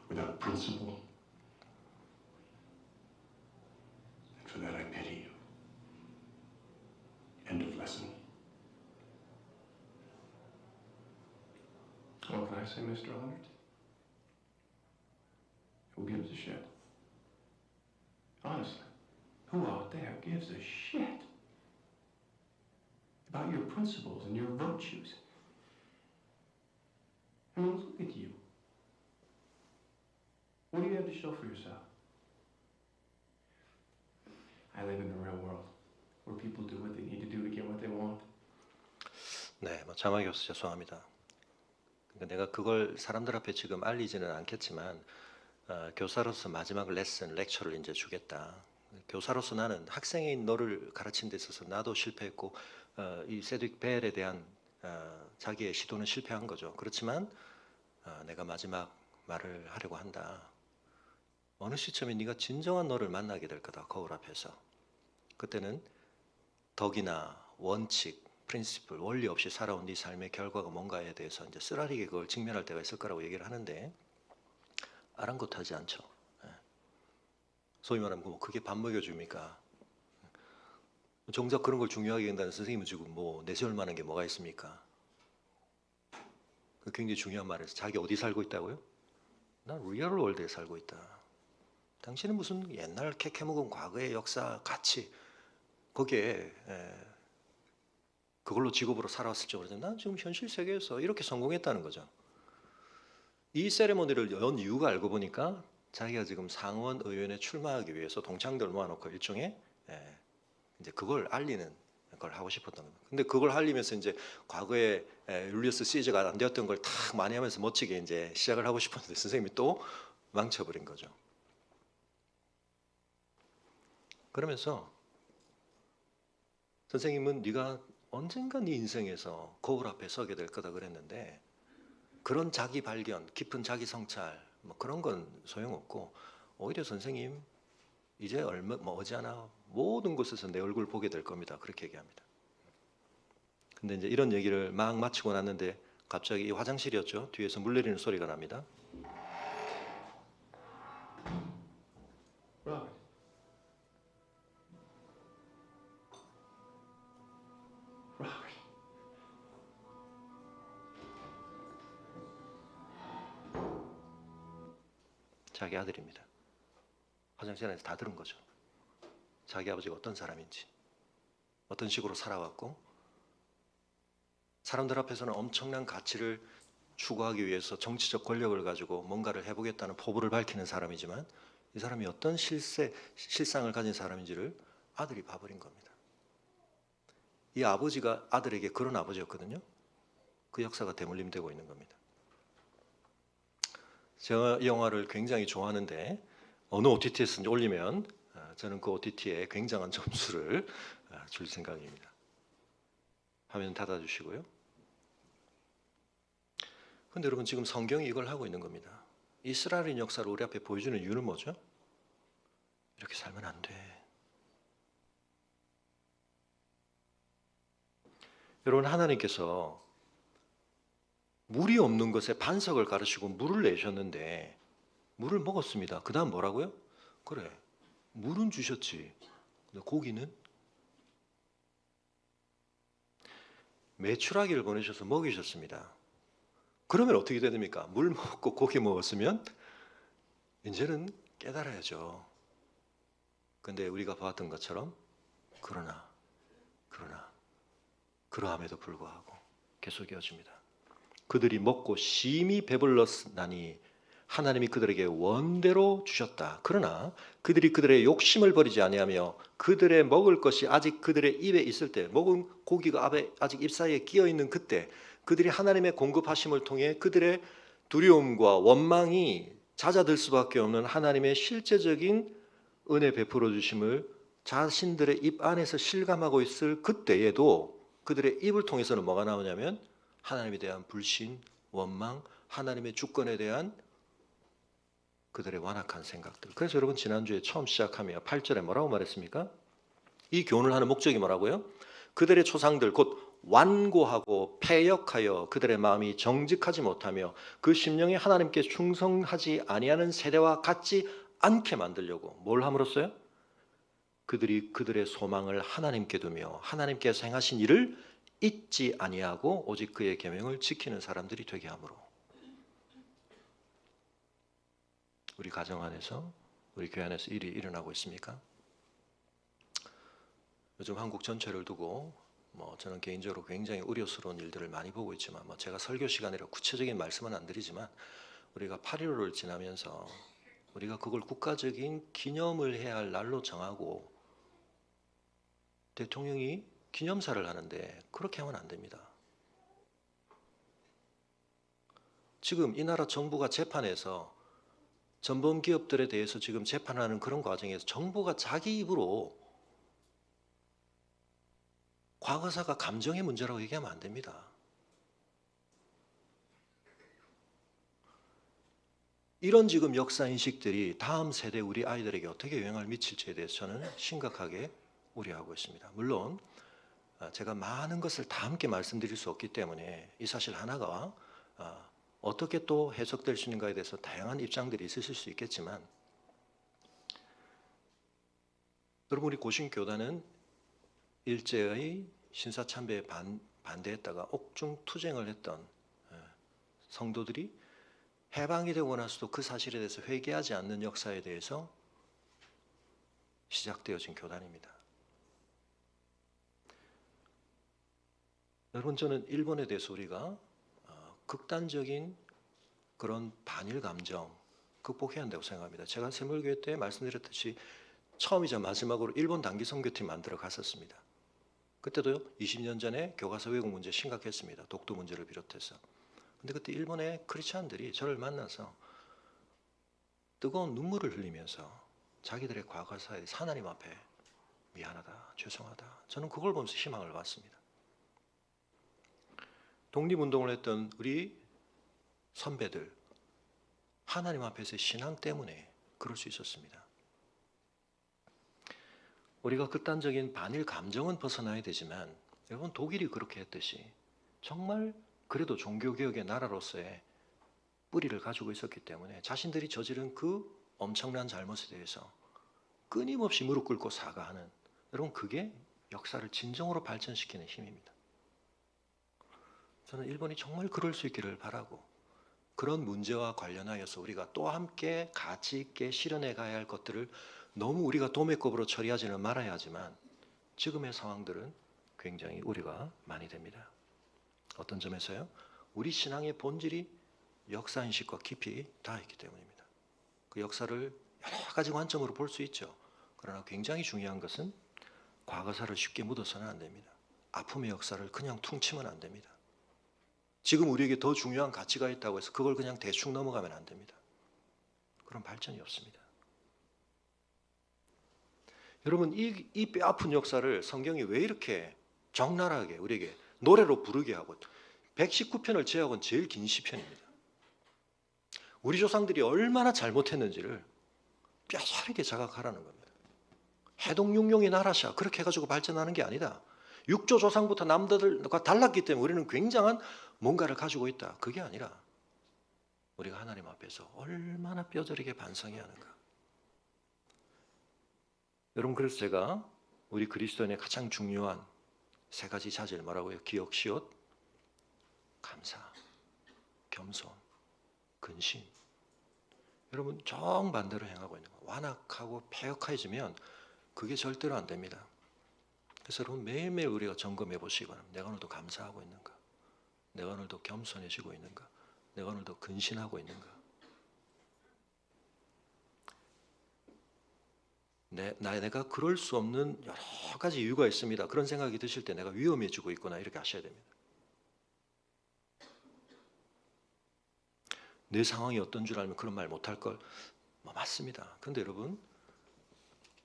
without principle. And for that I pity you. End of lesson. What can I say, Mr. Leonard? Who gives a shit? Honestly. Who out there gives a shit about your principles and your virtues? I mean, look at you. What do you have to show for yourself? I live in the real world, where people do what they need to do to get what they want. 네, 뭐 자막이 없어 죄송합니다. 그러니까 내가 그걸 사람들 앞에 지금 알리지는 않겠지만 교사로서 마지막 레슨, 렉처를 이제 주겠다. 교사로서 나는 학생인 너를 가르치는 데 있어서 나도 실패했고 이 세드윅 벨에 대한 자기의 시도는 실패한 거죠. 그렇지만 내가 마지막 말을 하려고 한다. 어느 시점에 네가 진정한 너를 만나게 될 거다. 거울 앞에서. 그때는 덕이나 원칙, 프린시플, 원리 없이 살아온 네 삶의 결과가 뭔가에 대해서 이제 쓰라리게 그걸 직면할 때가 있을 거라고 얘기를 하는데 아랑곳하지 않죠. 소위 말하면 뭐 그게 밥 먹여줍니까? 정작 그런 걸 중요하게 된다는 선생님은 지금 뭐 내세울 만한 게 뭐가 있습니까? 그 굉장히 중요한 말이에요. 자기 어디 살고 있다고요? 난 리얼 월드에 살고 있다. 당신은 무슨 옛날 캐캐묵은 과거의 역사, 가치 거기에 그걸로 직업으로 살아왔을지 모르지만 난 지금 현실 세계에서 이렇게 성공했다는 거죠. 이 세레모니를 연 이유가 알고 보니까 자기가 지금 상원 의원에 출마하기 위해서 동창들 모아놓고 일종의 이제 그걸 알리는 걸 하고 싶었던 겁니다. 근데 그걸 알리면서 이제 과거에 율리어스 시저가 안 되었던 걸 탁 많이 하면서 멋지게 이제 시작을 하고 싶었는데 선생님이 또 망쳐버린 거죠. 그러면서 선생님은 네가 언젠가 네 인생에서 거울 앞에 서게 될 거다 그랬는데 그런 자기 발견, 깊은 자기 성찰 뭐 그런 건 소용없고 오히려 선생님 이제 얼마 머지않아 모든 곳에서 내 얼굴 보게 될 겁니다. 그렇게 얘기합니다. 근데 이제 이런 얘기를 막 마치고 났는데 갑자기 이 화장실이었죠. 뒤에서 물 내리는 소리가 납니다. Robert. Robert. 자기 아들입니다. 화장실 안에서 다 들은 거죠. 자기 아버지가 어떤 사람인지, 어떤 식으로 살아왔고, 사람들 앞에서는 엄청난 가치를 추구하기 위해서 정치적 권력을 가지고 뭔가를 해보겠다는 포부를 밝히는 사람이지만 이 사람이 어떤 실상을 가진 사람인지를 아들이 봐버린 겁니다. 이 아버지가 아들에게 그런 아버지였거든요. 그 역사가 대물림되고 있는 겁니다. 제가 이 영화를 굉장히 좋아하는데 어느 OTT에서 올리면 저는 그 OTT에 굉장한 점수를 줄 생각입니다. 화면 닫아주시고요. 그런데 여러분 지금 성경이 이걸 하고 있는 겁니다. 이스라엘인 역사를 우리 앞에 보여주는 이유는 뭐죠? 이렇게 살면 안 돼. 여러분 하나님께서 물이 없는 것에 반석을 가르시고 물을 내셨는데 물을 먹었습니다. 그 다음 뭐라고요? 그래 물은 주셨지. 근데 고기는? 메추라기를 보내셔서 먹이셨습니다. 그러면 어떻게 됩니까? 물 먹고 고기 먹었으면 이제는 깨달아야죠. 근데 우리가 보았던 것처럼 그러나 그러함에도 불구하고 계속 이어집니다. 그들이 먹고 심히 배불렀나니 하나님이 그들에게 원대로 주셨다. 그러나 그들이 그들의 욕심을 버리지 아니하며 그들의 먹을 것이 아직 그들의 입에 있을 때, 먹은 고기가 아직 입 사이에 끼어 있는 그때 그들이 하나님의 공급하심을 통해 그들의 두려움과 원망이 잦아들 수밖에 없는 하나님의 실제적인 은혜 베풀어 주심을 자신들의 입 안에서 실감하고 있을 그때에도 그들의 입을 통해서는 뭐가 나오냐면 하나님에 대한 불신, 원망, 하나님의 주권에 대한 그들의 완악한 생각들. 그래서 여러분 지난주에 처음 시작하며 8절에 뭐라고 말했습니까? 이 교훈을 하는 목적이 뭐라고요? 그들의 초상들 곧 완고하고 패역하여 그들의 마음이 정직하지 못하며 그 심령이 하나님께 충성하지 아니하는 세대와 같지 않게 만들려고 뭘 함으로써요? 그들이 그들의 소망을 하나님께 두며 하나님께서 행하신 일을 잊지 아니하고 오직 그의 계명을 지키는 사람들이 되게 함으로. 우리 가정 안에서 우리 교회 안에서 일이 일어나고 있습니까? 요즘 한국 전체를 두고 저는 개인적으로 굉장히 우려스러운 일들을 많이 보고 있지만 제가 설교 시간이라 구체적인 말씀은 안 드리지만 우리가 8.15를 지나면서 우리가 그걸 국가적인 기념을 해야 할 날로 정하고 대통령이 기념사를 하는데 그렇게 하면 안 됩니다. 지금 이 나라 정부가 재판에서 전범 기업들에 대해서 지금 재판하는 그런 과정에서 정부가 자기 입으로 과거사가 감정의 문제라고 얘기하면 안 됩니다. 이런 지금 역사 인식들이 다음 세대 우리 아이들에게 어떻게 영향을 미칠지에 대해서 저는 심각하게 우려하고 있습니다. 물론 제가 많은 것을 다 함께 말씀드릴 수 없기 때문에 이 사실 하나가 어떻게 또 해석될 수 있는가에 대해서 다양한 입장들이 있으실 수 있겠지만 여러분 우리 고신교단은 일제의 신사참배에 반대했다가 옥중투쟁을 했던 성도들이 해방이 되고 나서도 그 사실에 대해서 회개하지 않는 역사에 대해서 시작되어진 교단입니다. 여러분 저는 일본에 대해서 우리가 극단적인 그런 반일 감정 극복해야 한다고 생각합니다. 제가 새물교회 때 말씀드렸듯이 처음이자 마지막으로 일본 단기 선교팀 만들어 갔었습니다. 그때도요 20년 전에 교과서 왜곡 문제 심각했습니다. 독도 문제를 비롯해서. 근데 그때 일본의 크리스찬들이 저를 만나서 뜨거운 눈물을 흘리면서 자기들의 과거사에 하나님 앞에 미안하다, 죄송하다. 저는 그걸 보면서 희망을 받습니다. 독립운동을 했던 우리 선배들 하나님 앞에서의 신앙 때문에 그럴 수 있었습니다. 우리가 극단적인 반일 감정은 벗어나야 되지만 여러분 독일이 그렇게 했듯이 정말 그래도 종교개혁의 나라로서의 뿌리를 가지고 있었기 때문에 자신들이 저지른 그 엄청난 잘못에 대해서 끊임없이 무릎 꿇고 사과하는 여러분 그게 역사를 진정으로 발전시키는 힘입니다. 저는 일본이 정말 그럴 수 있기를 바라고 그런 문제와 관련하여서 우리가 또 함께 가치 있게 실현해 가야 할 것들을 너무 우리가 도매급으로 처리하지는 말아야 하지만 지금의 상황들은 굉장히 우려가 많이 됩니다. 어떤 점에서요? 우리 신앙의 본질이 역사인식과 깊이 닿아있기 때문입니다. 그 역사를 여러 가지 관점으로 볼 수 있죠. 그러나 굉장히 중요한 것은 과거사를 쉽게 묻어서는 안 됩니다. 아픔의 역사를 그냥 퉁치면 안 됩니다. 지금 우리에게 더 중요한 가치가 있다고 해서 그걸 그냥 대충 넘어가면 안 됩니다. 그런 발전이 없습니다. 여러분 이 뼈아픈 역사를 성경이 왜 이렇게 적나라하게 우리에게 노래로 부르게 하고 119편을 제하고는 제일 긴 시편입니다. 우리 조상들이 얼마나 잘못했는지를 뼈저리게 자각하라는 겁니다. 해동육룡이 나라샤 그렇게 해가지고 발전하는 게 아니다. 육조 조상부터 남들과 달랐기 때문에 우리는 굉장한 뭔가를 가지고 있다. 그게 아니라 우리가 하나님 앞에서 얼마나 뼈저리게 반성해야 하는가. 여러분 그래서 제가 우리 그리스도인의 가장 중요한 세 가지 자질 뭐라고요? 기억, 시옷, 감사, 겸손, 근심. 여러분 정반대로 행하고 있는 거예요. 완악하고 폐역해지면 그게 절대로 안 됩니다. 그래서 여러분 매일매일 우리가 점검해 보시기 바랍니다. 내가 오늘도 감사하고 있는가? 내가 오늘도 겸손해지고 있는가? 내가 오늘도 근신하고 있는가? 내가 그럴 수 없는 여러 가지 이유가 있습니다. 그런 생각이 드실 때 내가 위험해지고 있구나 이렇게 아셔야 됩니다. 내 상황이 어떤 줄 알면 그런 말 못할 걸 맞습니다. 그런데 여러분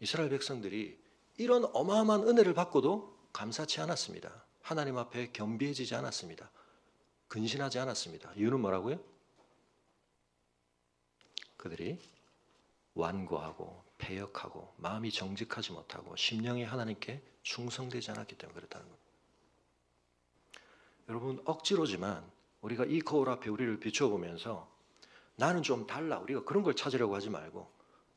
이스라엘 백성들이 이런 어마어마한 은혜를 받고도 감사치 않았습니다. 하나님 앞에 겸비해지지 않았습니다. 근신하지 않았습니다. 이유는 뭐라고요? 그들이 완고하고 패역하고 마음이 정직하지 못하고 심령이 하나님께 충성되지 않았기 때문에 그렇다는 겁니다. 여러분 억지로지만 우리가 이 거울 앞에 우리를 비춰보면서 나는 좀 달라 우리가 그런 걸 찾으려고 하지 말고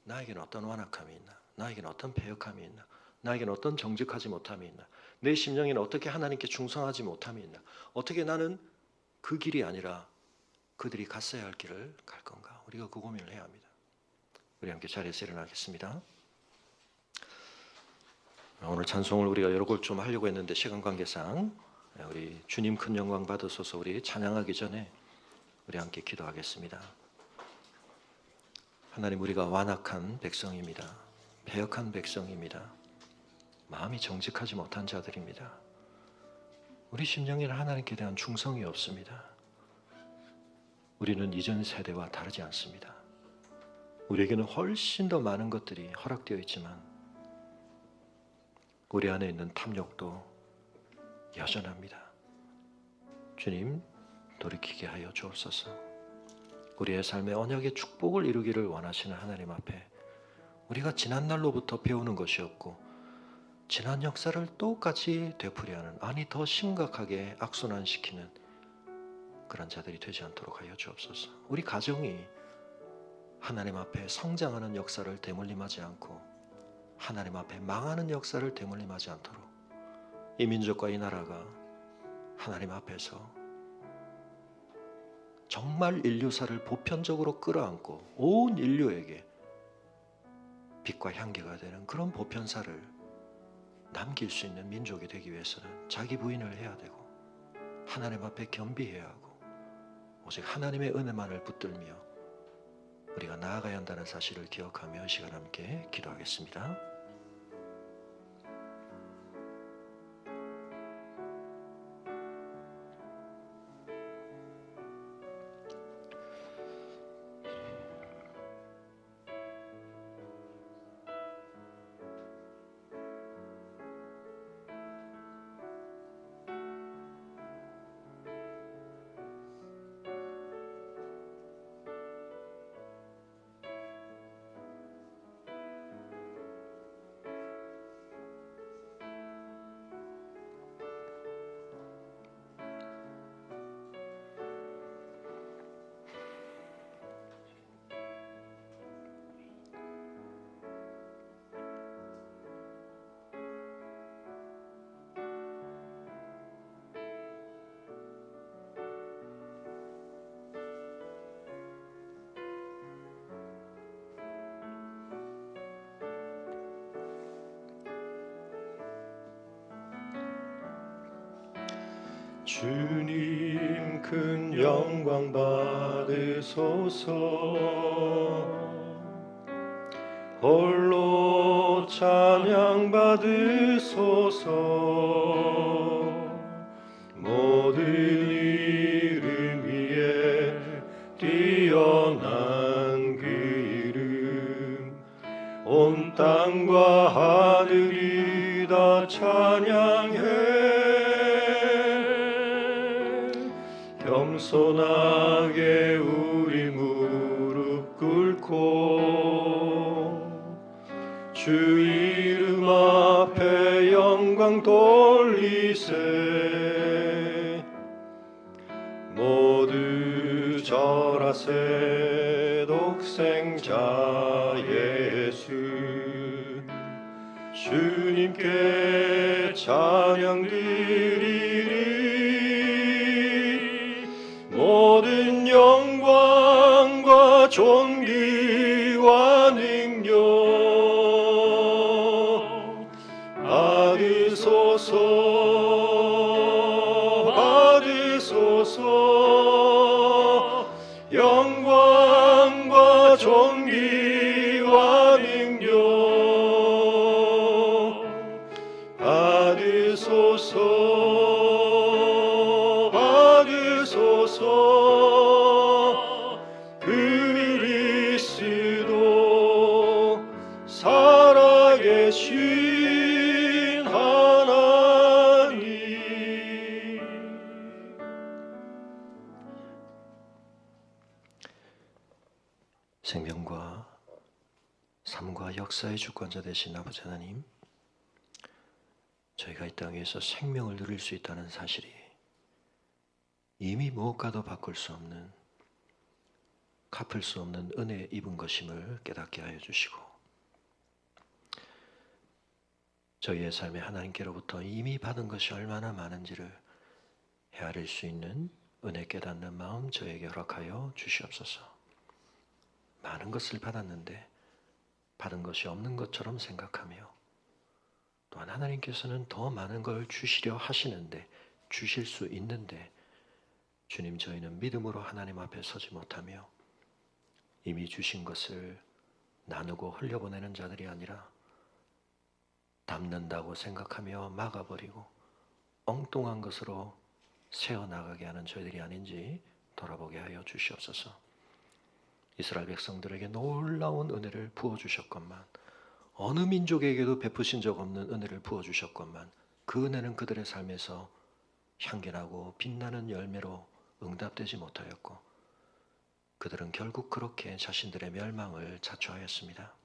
나에게는 어떤 완악함이 있나 나에게는 어떤 패역함이 있나 나에게는 어떤 정직하지 못함이 있나 내 심령에는 어떻게 하나님께 충성하지 못함이 있나 어떻게 나는 그 길이 아니라 그들이 갔어야 할 길을 갈 건가 우리가 그 고민을 해야 합니다. 우리 함께 자리에서 일어나겠습니다. 오늘 찬송을 우리가 여러 곡 좀 하려고 했는데 시간 관계상 우리 주님 큰 영광 받으소서 우리 찬양하기 전에 우리 함께 기도하겠습니다. 하나님, 우리가 완악한 백성입니다. 패역한 백성입니다. 마음이 정직하지 못한 자들입니다. 우리 심령에는 하나님께 대한 충성이 없습니다. 우리는 이전 세대와 다르지 않습니다. 우리에게는 훨씬 더 많은 것들이 허락되어 있지만 우리 안에 있는 탐욕도 여전합니다. 주님, 돌이키게 하여 주옵소서. 우리의 삶의 언약의 축복을 이루기를 원하시는 하나님 앞에 우리가 지난 날로부터 배우는 것이 없고 지난 역사를 똑같이 되풀이하는, 아니 더 심각하게 악순환시키는 그런 자들이 되지 않도록 하여 주옵소서. 우리 가정이 하나님 앞에 성장하는 역사를 대물림하지 않고 하나님 앞에 망하는 역사를 대물림하지 않도록 이 민족과 이 나라가 하나님 앞에서 정말 인류사를 보편적으로 끌어안고 온 인류에게 빛과 향기가 되는 그런 보편사를 남길 수 있는 민족이 되기 위해서는 자기 부인을 해야 되고 하나님 앞에 겸비해야 하고 오직 하나님의 은혜만을 붙들며 우리가 나아가야 한다는 사실을 기억하며 이 시간 함께 기도하겠습니다. 주님 큰 영광 받으소서. 홀로 찬양 받으소서. 모든 이름 위에 뛰어난 그 이름, 온 땅과 하늘이 다 찬양해. 겸손하게 우리 무릎 꿇고 주 이름 앞에 영광 돌리세. 모두 절하세. 독생자 예수 주님께 찬양 드리리. 모든 영광과 존귀와 능력 받으소서. 받으소서. 영광과 존귀와 능력 받으소서. 그리스도 살아계신 하나님. 생명과 삶과 역사의 주권자 되신 아버지 하나님, 저희가 이 땅에서 생명을 누릴 수 있다는 사실이 이미 무엇과도 바꿀 수 없는, 갚을 수 없는 은혜 입은 것임을 깨닫게 하여 주시고, 저희의 삶에 하나님께로부터 이미 받은 것이 얼마나 많은지를 헤아릴 수 있는 은혜 깨닫는 마음 저에게 허락하여 주시옵소서. 많은 것을 받았는데 받은 것이 없는 것처럼 생각하며, 또 또한 하나님께서는 더 많은 걸 주시려 하시는데, 주실 수 있는데, 주님, 저희는 믿음으로 하나님 앞에 서지 못하며 이미 주신 것을 나누고 흘려보내는 자들이 아니라 담는다고 생각하며 막아버리고 엉뚱한 것으로 새어나가게 하는 저희들이 아닌지 돌아보게 하여 주시옵소서. 이스라엘 백성들에게 놀라운 은혜를 부어주셨건만, 어느 민족에게도 베푸신 적 없는 은혜를 부어주셨건만, 그 은혜는 그들의 삶에서 향기나고 빛나는 열매로 응답되지 못하였고, 그들은 결국 그렇게 자신들의 멸망을 자초하였습니다.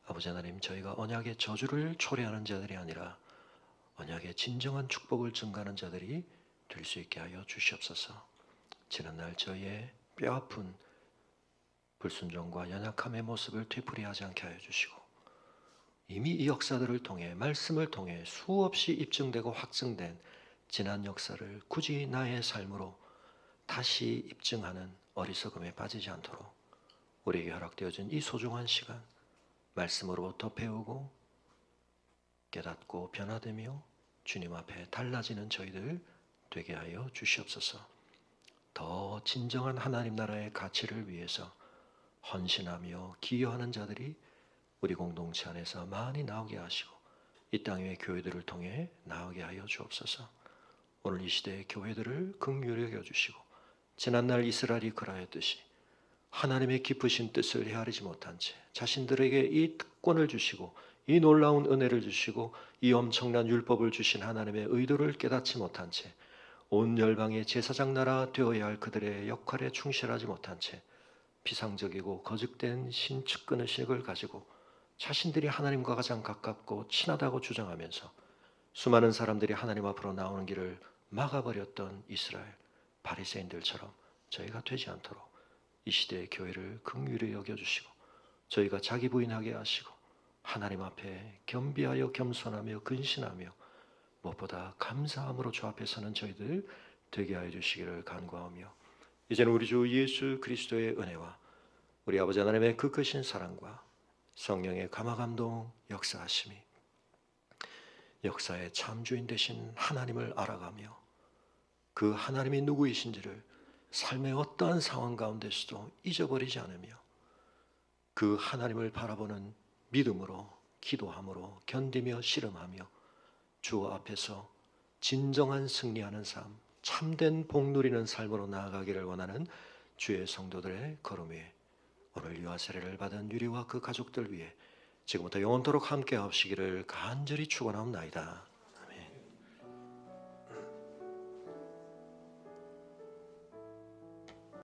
아버지 하나님, 저희가 언약의 저주를 초래하는 자들이 아니라 언약의 진정한 축복을 증가하는 자들이 될 수 있게 하여 주시옵소서. 지난날 저희의 뼈아픈 불순종과 연약함의 모습을 되풀이하지 않게 하여 주시고, 이미 이 역사들을 통해, 말씀을 통해 수없이 입증되고 확증된 지난 역사를 굳이 나의 삶으로 다시 입증하는 어리석음에 빠지지 않도록 우리에게 허락되어진 이 소중한 시간, 말씀으로부터 배우고 깨닫고 변화되며 주님 앞에 달라지는 저희들 되게 하여 주시옵소서. 더 진정한 하나님 나라의 가치를 위해서 헌신하며 기여하는 자들이 우리 공동체 안에서 많이 나오게 하시고, 이 땅의 교회들을 통해 나오게 하여 주옵소서. 오늘 이 시대의 교회들을 긍휼히 여겨주시고, 지난날 이스라엘이 그러하였듯이 하나님의 깊으신 뜻을 헤아리지 못한 채 자신들에게 이 특권을 주시고 이 놀라운 은혜를 주시고 이 엄청난 율법을 주신 하나님의 의도를 깨닫지 못한 채 온 열방의 제사장 나라 되어야 할 그들의 역할에 충실하지 못한 채 비상적이고 거짓된 신측근의식을 가지고 자신들이 하나님과 가장 가깝고 친하다고 주장하면서 수많은 사람들이 하나님 앞으로 나오는 길을 막아버렸던 이스라엘 바리새인들처럼 저희가 되지 않도록 이 시대의 교회를 긍휼히 여겨주시고, 저희가 자기 부인하게 하시고 하나님 앞에 겸비하여 겸손하며 근신하며 무엇보다 감사함으로 주 앞에 서는 저희들 되게 하여 주시기를 간구하며, 이제는 우리 주 예수 그리스도의 은혜와 우리 아버지 하나님의 그 크신 사랑과 성령의 감화감동 역사하심이 역사의 참주인 되신 하나님을 알아가며 그 하나님이 누구이신지를 삶의 어떠한 상황 가운데서도 잊어버리지 않으며 그 하나님을 바라보는 믿음으로, 기도함으로 견디며 씨름하며 주 앞에서 진정한 승리하는 삶, 참된 복 누리는 삶으로 나아가기를 원하는 주의 성도들의 걸음 위에 오늘 유아 세례를 받은 유리와 그 가족들 위해 지금부터 영원토록 함께 하시기를 간절히 축원하옵나이다.